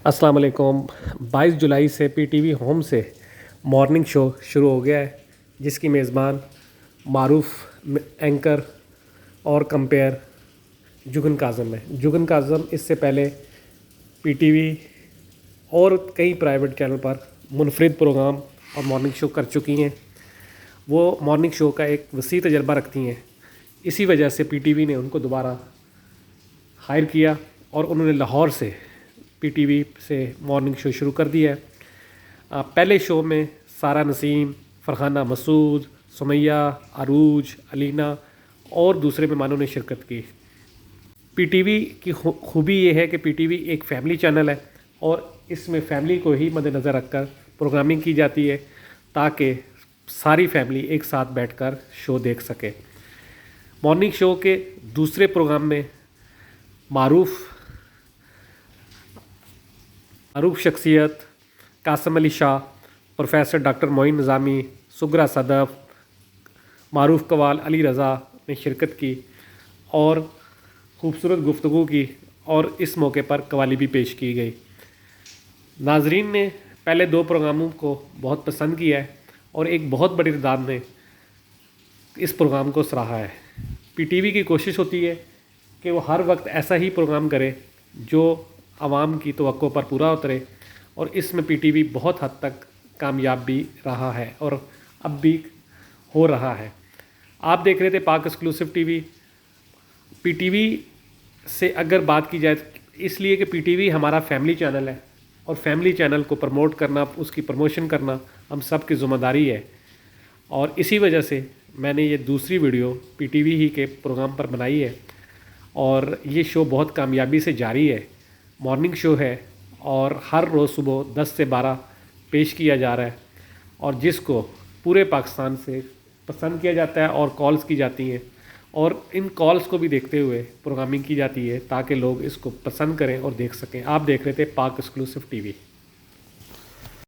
السلام علیکم۔ 22 جولائی سے پی ٹی وی ہوم سے مارننگ شو شروع ہو گیا ہے، جس کی میزبان معروف اینکر اور کمپیئر جگن کاظم ہے۔ جگن کاظم اس سے پہلے پی ٹی وی اور کئی پرائیویٹ چینل پر منفرد پروگرام اور مارننگ شو کر چکی ہیں۔ وہ مارننگ شو کا ایک وسیع تجربہ رکھتی ہیں، اسی وجہ سے پی ٹی وی نے ان کو دوبارہ ہائر کیا اور انہوں نے لاہور سے پی ٹی وی سے مارننگ شو شروع کر دیا ہے۔ پہلے شو میں سارہ نسیم، فرحانہ مسعود، سمیہ، عروج، علینا اور دوسرے مہمانوں نے شرکت کی۔ پی ٹی وی کی خوبی یہ ہے کہ پی ٹی وی ایک فیملی چینل ہے اور اس میں فیملی کو ہی مد نظر رکھ کر پروگرامنگ کی جاتی ہے تاکہ ساری فیملی ایک ساتھ بیٹھ کر شو دیکھ سکے۔ مارننگ شو کے دوسرے پروگرام میں معروف شخصیت قاسم علی شاہ، پروفیسر ڈاکٹر معین نظامی، سغرا صدف، معروف قوال علی رضا نے شرکت کی اور خوبصورت گفتگو کی، اور اس موقع پر قوالی بھی پیش کی گئی۔ ناظرین نے پہلے دو پروگراموں کو بہت پسند کیا ہے اور ایک بہت بڑی تعداد نے اس پروگرام کو سراہا ہے۔ پی ٹی وی کی کوشش ہوتی ہے کہ وہ ہر وقت ایسا ہی پروگرام کرے جو عوام کی توقع پر پورا اترے، اور اس میں پی ٹی وی بہت حد تک کامیاب بھی رہا ہے اور اب بھی ہو رہا ہے۔ آپ دیکھ رہے تھے پاک exclusive T V. P T V سے اگر بات کی جائے اس لیے کہ پی ٹی وی ہمارا فیملی چینل ہے، اور فیملی چینل کو پروموٹ کرنا، اس کی پروموشن کرنا ہم سب کی ذمہ داری ہے، اور اسی وجہ سے میں نے یہ دوسری ویڈیو پی ٹی وی ہی کے پروگرام پر بنائی ہے، اور یہ شو بہت کامیابی سے جاری ہے۔ مارننگ شو ہے اور ہر روز صبح 10 سے 12 پیش کیا جا رہا ہے، اور جس کو پورے پاکستان سے پسند کیا جاتا ہے اور کالز کی جاتی ہیں، اور ان کالز کو بھی دیکھتے ہوئے پروگرامنگ کی جاتی ہے تاکہ لوگ اس کو پسند کریں اور دیکھ سکیں۔ آپ دیکھ رہے تھے پاک ایکسکلوسیو ٹی وی۔